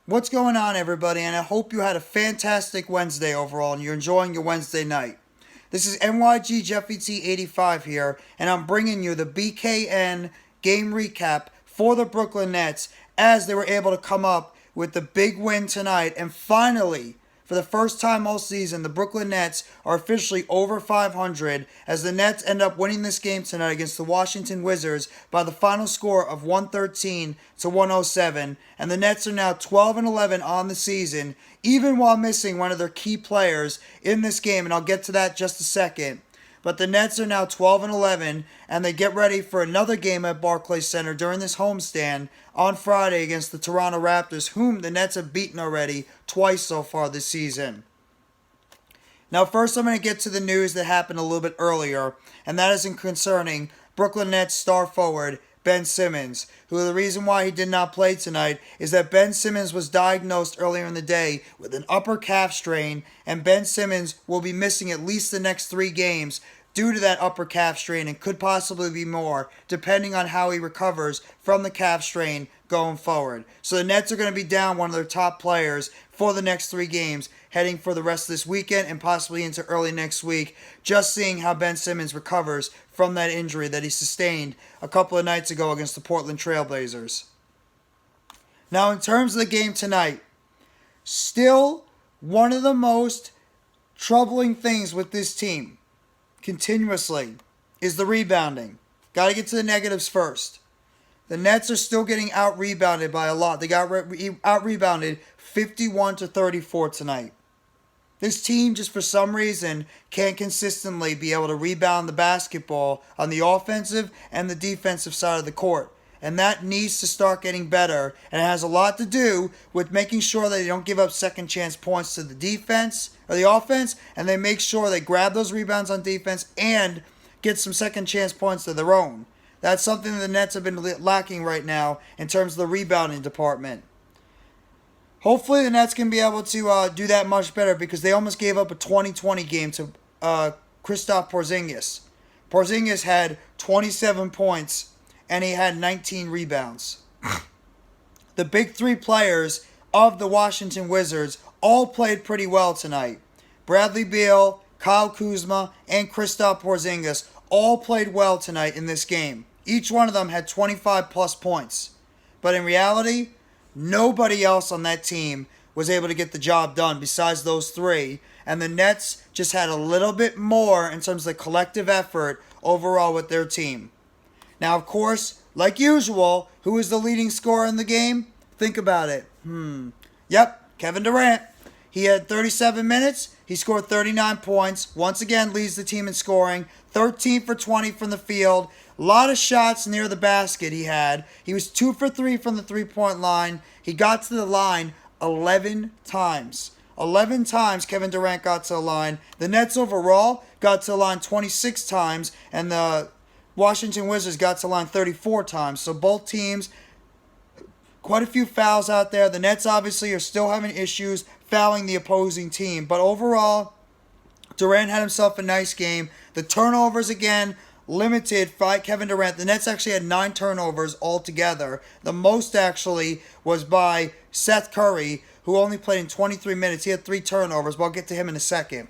What's going on, everybody? And I hope you had a fantastic Wednesday overall and you're enjoying your Wednesday night. This is NYG Jeffy T85 here, and I'm bringing you the BKN Game Recap for the Brooklyn Nets as they were able to come up with the big win tonight. And finally, for the first time all season, the Brooklyn Nets are officially over 500 as the Nets end up winning this game tonight against the Washington Wizards by the final score of 113 to 107. And the Nets are now 12-11 on the season, even while missing one of their key players in this game. And I'll get to that in just a second. But the Nets are now 12-11, and they get ready for another game at Barclays Center during this homestand on Friday against the Toronto Raptors, whom the Nets have beaten already twice so far this season. Now, first I'm going to get to the news that happened a little bit earlier, and that is concerning Brooklyn Nets star forward Ben Simmons, who the reason why he did not play tonight is that Ben Simmons was diagnosed earlier in the day with an upper calf strain, and Ben Simmons will be missing at least the next 3 games due to that upper calf strain and could possibly be more depending on how he recovers from the calf strain going forward. So the Nets are going to be down one of their top players for the next 3 games heading for the rest of this weekend and possibly into early next week, just seeing how Ben Simmons recovers from that injury that he sustained a couple of nights ago against the Portland Trail Blazers. Now, in terms of the game tonight, still one of the most troubling things with this team continuously is the rebounding. Got to get to the negatives first. The Nets are still getting out-rebounded by a lot. They got out-rebounded 51-34 tonight. This team, just for some reason, can't consistently be able to rebound the basketball on the offensive and the defensive side of the court. And that needs to start getting better. And it has a lot to do with making sure that they don't give up second chance points to the defense or the offense. And they make sure they grab those rebounds on defense and get some second chance points of their own. That's something the Nets have been lacking right now in terms of the rebounding department. Hopefully the Nets can be able to do that much better because they almost gave up a 20-20 game to Kristaps Porzingis. Porzingis had 27 points and he had 19 rebounds. The big 3 players of the Washington Wizards all played pretty well tonight. Bradley Beal, Kyle Kuzma, and Kristaps Porzingis all played well tonight in this game. Each one of them had 25-plus points. But in reality, nobody else on that team was able to get the job done besides those 3. And the Nets just had a little bit more in terms of the collective effort overall with their team. Now, of course, like usual, who is the leading scorer in the game? Think about it. Yep, Kevin Durant. He had 37 minutes. He scored 39 points. Once again, leads the team in scoring. 13 for 20 from the field. A lot of shots near the basket he had. He was 2 for 3 from the three-point line. He got to the line 11 times. 11 times Kevin Durant got to the line. The Nets overall got to the line 26 times, and the Washington Wizards got to the line 34 times. So both teams, quite a few fouls out there. The Nets obviously are still having issues fouling the opposing team. But overall, Durant had himself a nice game. The turnovers, again, limited by Kevin Durant. The Nets actually had 9 turnovers altogether. The most, actually, was by Seth Curry, who only played in 23 minutes. He had 3 turnovers, but I'll get to him in a second.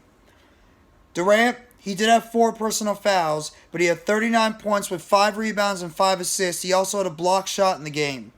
Durant, he did have 4 personal fouls, but he had 39 points with 5 rebounds and 5 assists. He also had a block shot in the game.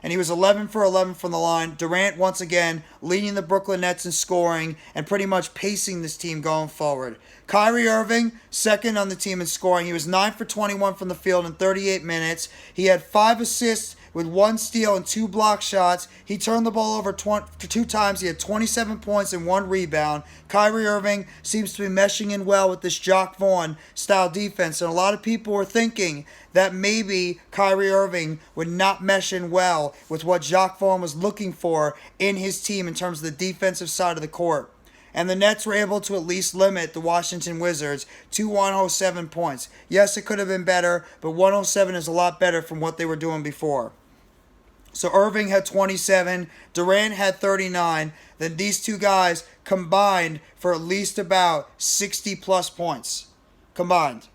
And he was 11 for 11 from the line. Durant, once again, leading the Brooklyn Nets in scoring and pretty much pacing this team going forward. Kyrie Irving, second on the team in scoring. He was 9 for 21 from the field in 38 minutes. He had 5 assists with 1 steal and 2 block shots. He turned the ball over 2 times. He had 27 points and 1 rebound. Kyrie Irving seems to be meshing in well with this Jock Vaughn style defense. And a lot of people were thinking that maybe Kyrie Irving would not mesh in well with what Jock Vaughn was looking for in his team in terms of the defensive side of the court. And the Nets were able to at least limit the Washington Wizards to 107 points. Yes, it could have been better, but 107 is a lot better from what they were doing before. So Irving had 27, Durant had 39. Then these 2 guys combined for at least about 60-plus points. Combined.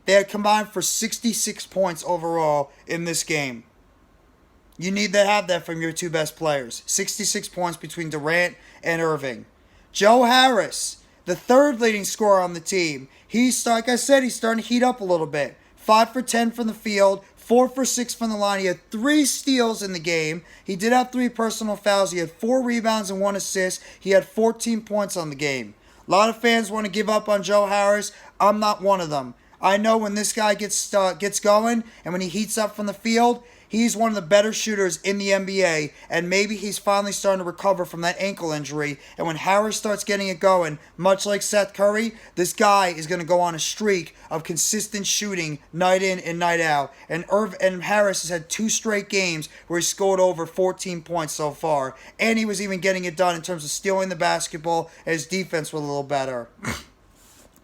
They had combined for 66 points overall in this game. You need to have that from your two best players. 66 points between Durant and Irving. Joe Harris, the third leading scorer on the team. He's, like I said, he's starting to heat up a little bit. 5 for 10 from the field, 4 for 6 from the line. He had 3 steals in the game. He did have 3 personal fouls. He had 4 rebounds and 1 assist. He had 14 points on the game. A lot of fans want to give up on Joe Harris. I'm not one of them. I know when this guy gets going and when he heats up from the field, he's one of the better shooters in the NBA, and maybe he's finally starting to recover from that ankle injury. And when Harris starts getting it going, much like Seth Curry, this guy is going to go on a streak of consistent shooting night in and night out. And Harris has had 2 straight games where he scored over 14 points so far, and he was even getting it done in terms of stealing the basketball, and his defense was a little better.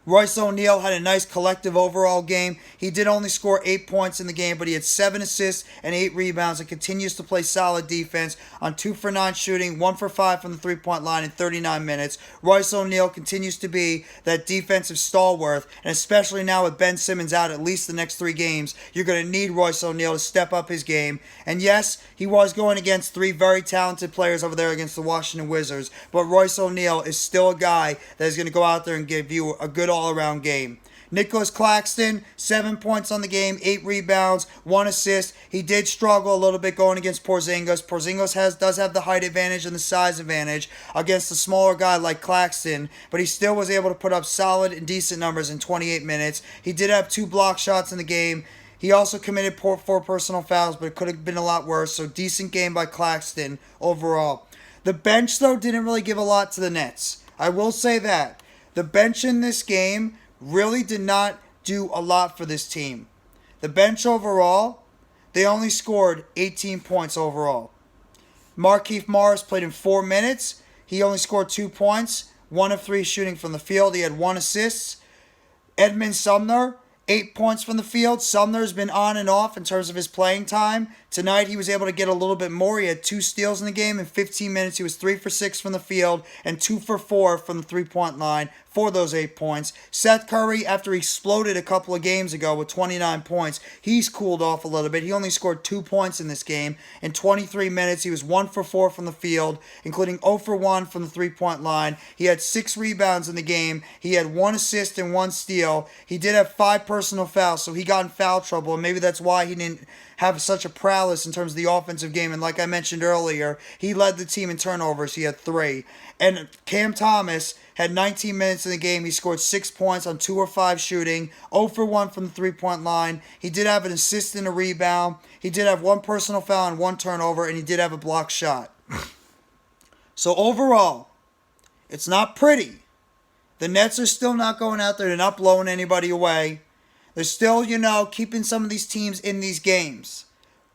Royce O'Neal had a nice collective overall game. He did only score 8 points in the game, but he had 7 assists and 8 rebounds and continues to play solid defense on 2 for 9 shooting, 1 for 5 from the three-point line in 39 minutes. Royce O'Neal continues to be that defensive stalwart, and especially now with Ben Simmons out at least the next 3 games, you're going to need Royce O'Neal to step up his game. And yes, he was going against 3 very talented players over there against the Washington Wizards, but Royce O'Neal is still a guy that is going to go out there and give you a good all-around game. Nicholas Claxton, 7 points on the game, 8 rebounds, 1 assist. He did struggle a little bit going against Porzingis. Porzingis does have the height advantage and the size advantage against a smaller guy like Claxton, but he still was able to put up solid and decent numbers in 28 minutes. He did have 2 block shots in the game. He also committed 4 personal fouls, but it could have been a lot worse, so decent game by Claxton overall. The bench, though, didn't really give a lot to the Nets. I will say that. The bench in this game really did not do a lot for this team. The bench overall, they only scored 18 points overall. Markieff Morris played in 4 minutes. He only scored 2 points, 1 of 3 shooting from the field. He had 1 assist. Edmund Sumner, 8 points from the field. Sumner's been on and off in terms of his playing time. Tonight he was able to get a little bit more. He had 2 steals in the game. In 15 minutes he was 3 for 6 from the field and 2 for 4 from the three-point line for those 8 points. Seth Curry, after he exploded a couple of games ago with 29 points, he's cooled off a little bit. He only scored 2 points in this game. In 23 minutes he was 1 for 4 from the field, including 0 for 1 from the three-point line. He had 6 rebounds in the game. He had 1 assist and 1 steal. He did have 5 personal fouls, so he got in foul trouble, and maybe that's why he didn't have such a prowess in terms of the offensive game. And like I mentioned earlier, he led the team in turnovers. He had 3. And Cam Thomas had 19 minutes in the game. He scored 6 points on 2 or 5 shooting, 0 for 1 from the three-point line. He did have an assist and a rebound. He did have 1 personal foul and 1 turnover, and he did have a blocked shot. So overall, it's not pretty. The Nets are still not going out there. They're not blowing anybody away. They're still, keeping some of these teams in these games.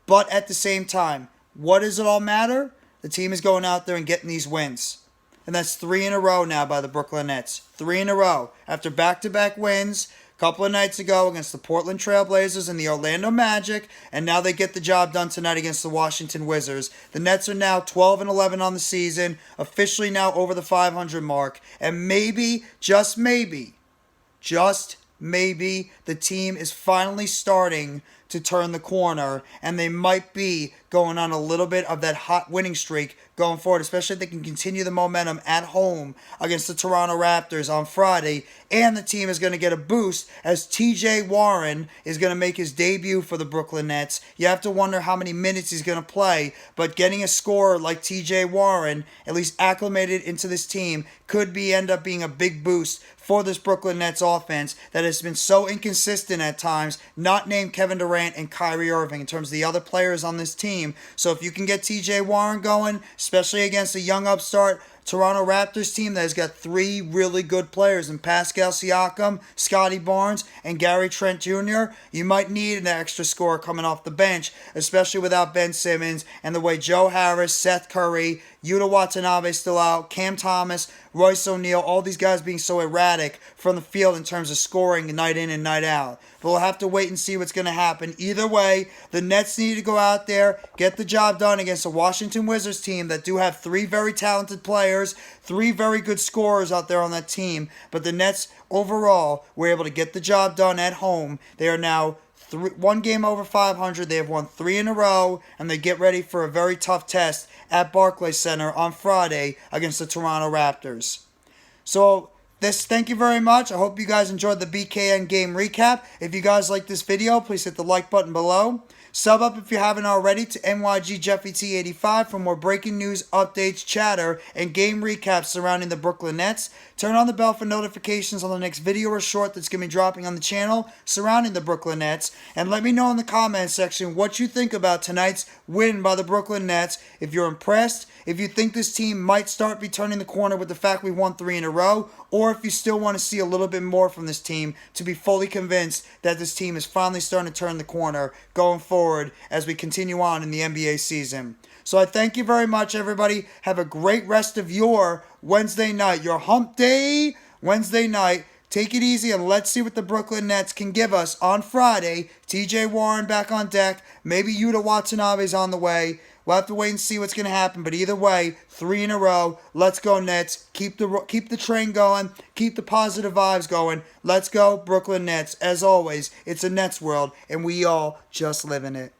But at the same time, what does it all matter? The team is going out there and getting these wins. And that's 3 in a row now by the Brooklyn Nets. 3 in a row. After back-to-back wins a couple of nights ago against the Portland Trail Blazers and the Orlando Magic, and now they get the job done tonight against the Washington Wizards. The Nets are now 12-11 on the season, officially now over the 500 mark. And maybe, just maybe, the team is finally starting to turn the corner, and they might be going on a little bit of that hot winning streak going forward, especially if they can continue the momentum at home against the Toronto Raptors on Friday. And the team is going to get a boost as TJ Warren is going to make his debut for the Brooklyn Nets. You have to wonder how many minutes he's going to play, but getting a scorer like TJ Warren, at least acclimated into this team, could end up being a big boost for this Brooklyn Nets offense that has been so inconsistent at times, not named Kevin Durant and Kyrie Irving in terms of the other players on this team. So if you can get TJ Warren going, especially against a young upstart Toronto Raptors team that has got 3 really good players in Pascal Siakam, Scotty Barnes, and Gary Trent Jr., you might need an extra scorer coming off the bench, especially without Ben Simmons and the way Joe Harris, Seth Curry, Yuta Watanabe still out, Cam Thomas, Royce O'Neal, all these guys being so erratic from the field in terms of scoring night in and night out. But we'll have to wait and see what's going to happen. Either way, the Nets need to go out there, get the job done against a Washington Wizards team that do have 3 very talented players, 3 very good scorers out there on that team. But the Nets overall were able to get the job done at home. They are now one game over 500. They have won 3 in a row, and they get ready for a very tough test at Barclays Center on Friday against the Toronto Raptors. So, thank you very much. I hope you guys enjoyed the BKN Game Recap. If you guys like this video, please hit the like button below. Sub up if you haven't already to NYGJeffyT85 for more breaking news, updates, chatter, and game recaps surrounding the Brooklyn Nets. Turn on the bell for notifications on the next video or short that's going to be dropping on the channel surrounding the Brooklyn Nets. And let me know in the comments section what you think about tonight's win by the Brooklyn Nets. If you're impressed, if you think this team might start be turning the corner with the fact we won 3 in a row, or if you still want to see a little bit more from this team to be fully convinced that this team is finally starting to turn the corner going forward as we continue on in the NBA season. So I thank you very much, everybody. Have a great rest of your Wednesday night, your hump day Wednesday night. Take it easy and let's see what the Brooklyn Nets can give us on Friday. TJ Warren back on deck. Maybe Yuta Watanabe's on the way. We'll have to wait and see what's going to happen. But either way, 3 in a row. Let's go Nets. Keep the train going. Keep the positive vibes going. Let's go Brooklyn Nets. As always, it's a Nets world, and we all just live in it.